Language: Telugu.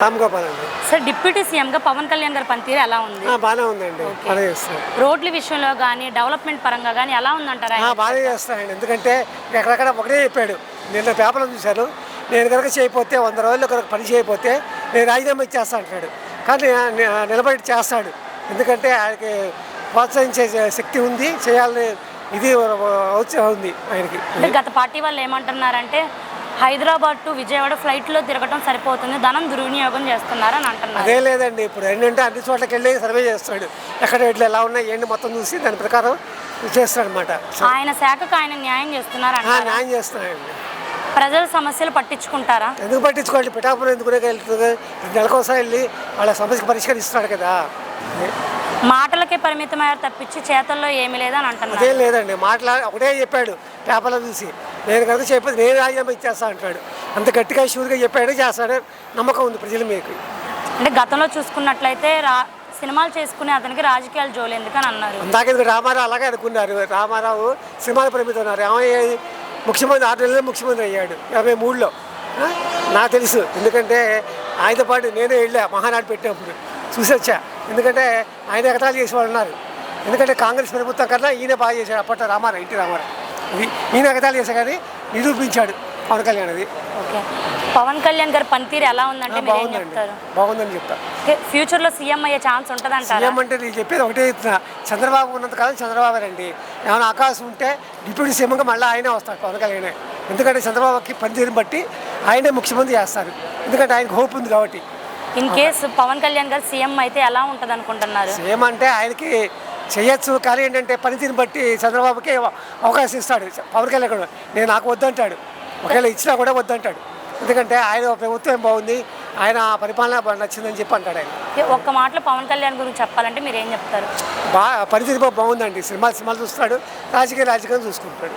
రామ్ గోపాల్ అండి. సార్ డిప్యూటీ సీఎంగా పవన్ కళ్యాణ్ గారి పనితీరు ఎలా ఉంది? బాగానే ఉందండి. బాగానే చేస్తారు. రోడ్ల విషయంలో కానీ డెవలప్మెంట్ పరంగా కానీ ఎలా ఉందంటారా? బాగానే చేస్తానండి. ఎందుకంటే ఎక్కడెక్కడ ఒకటే చెప్పాడు. నిన్న పేపర్లో చూశాను, నేను కనుక చేయకపోతే 100 రోజుల్లో కనుక పని చేయకపోతే నేను రాజీనామా ఇచ్చేస్తా అంటాడు. కానీ నిలబడి చేస్తాడు. ఎందుకంటే ఆయనకి ప్రోత్సహించే శక్తి ఉంది, చేయాలని ఇది ఉత్సాహం ఉంది ఆయనకి. గత పార్టీ వాళ్ళు ఏమంటున్నారంటే హైదరాబాద్ టు విజయవాడ ఫ్లైట్లో తిరగడం సరిపోతుంది, ధనం దుర్వినియోగం చేస్తున్నారని అంటున్నారు. అదే లేదండి, ఇప్పుడు ఏంటంటే అన్ని చోట్లకి వెళ్ళి సర్వే చేస్తాడు. ఎక్కడ ఎట్లా ఎలా ఉన్నాయి ఏంటి మొత్తం చూసి దాని ప్రకారం చేస్తాడు అనమాట. ఆయన శాఖకు ఆయన న్యాయం చేస్తున్నారు. న్యాయం చేస్తున్నాడండి. ప్రజల సమస్యలు పట్టించుకుంటారా? ఎందుకు పట్టించుకోవాలి? పిఠాపురం ఎందుకు వెళ్తుంది? నెలకోసారి వెళ్ళి వాళ్ళ సమస్యకు పరిష్కరిస్తున్నాడు కదా. మాటలకే పరిమితమయ్యారు తప్పించి చేతల్లో ఏమీ లేదని అంటున్నారు. అదే లేదండి, ఒకటే చెప్పాడు పేపర్లో చూసి, నేను కనుక చెప్పేది నేను రాజీనామా ఇచ్చేస్తా అంటాడు. అంత గట్టిగా షూర్గా చెప్పాడు, చేస్తాడు. నమ్మకం ఉంది ప్రజల మీకు. అంటే గతంలో చూసుకున్నట్లయితే సినిమాలు చేసుకునే అతనికి రాజకీయాలు జోలు ఎందుకని అన్నారు. అందాక రామారావు అలాగే అనుకున్నారు. రామారావు సినిమాలు పరిమితం ఉన్నారు. ఏమయ్యా ముఖ్యమంత్రి 6 నెలల్లో ముఖ్యమంత్రి అయ్యాడు 83లో. నాకు తెలుసు, ఎందుకంటే ఆయనతో పాటు నేనే వెళ్ళా మహానాడు పెట్టినప్పుడు చూసి వచ్చా. ఎందుకంటే ఆయన ఎగతాళి చేసేవాళ్ళు ఉన్నారు. ఎందుకంటే కాంగ్రెస్ ప్రభుత్వం కన్నా ఈయన బాగా చేశాడు అప్పట్లో రామారావు, ఎన్టీ రామారావు. ఇది ఈయన ఎగతాళి చేశా కానీ నిరూపించాడు పవన్ కళ్యాణ్. అది ఓకే. పవన్ కళ్యాణ్ గారి పనితీరు ఎలా ఉందంటే బాగుందని చెప్తా. ఫ్యూచర్లో సీఎం అయ్యే ఛాన్స్ ఉంటుందంటారా? సీఎం అంటే నేను చెప్పేది ఒకటే చెప్తున్నా, చంద్రబాబు ఉన్నంతకాలం చంద్రబాబు రండి. ఏమైనా అవకాశం ఉంటే డిప్యూటీ సీఎంగా మళ్ళీ ఆయనే వస్తారు పవన్ కళ్యాణ్. ఎందుకంటే చంద్రబాబుకి పనితీరుని బట్టి ఆయనే ముఖ్యమంత్రి చేస్తారు. ఎందుకంటే ఆయనకు హోప్ ఉంది కాబట్టి. ఇన్ కేసు పవన్ కళ్యాణ్ గారు సీఎం అయితే ఎలా ఉంటుంది అనుకుంటున్నారు? సీఎం అంటే ఆయనకి చేయొచ్చు, కానీ ఏంటంటే పనితీరుని బట్టి చంద్రబాబుకి అవకాశం ఇస్తాడు. పవన్ కళ్యాణ్ కూడా నాకు వద్దంటాడు, ఒకవేళ ఇచ్చినా కూడా వద్దంటాడు. ఎందుకంటే ఆయన ప్రభుత్వం బాగుంది, ఆయన పరిపాలన నచ్చిందని చెప్పి అంటాడు ఆయన. ఒక్క మాటలో పవన్ కళ్యాణ్ గురించి చెప్పాలంటే మీరు ఏం చెప్తారు? పనితీరు బాగుందండి. సినిమాలు చూస్తాడు, రాజకీయం చూసుకుంటాడు.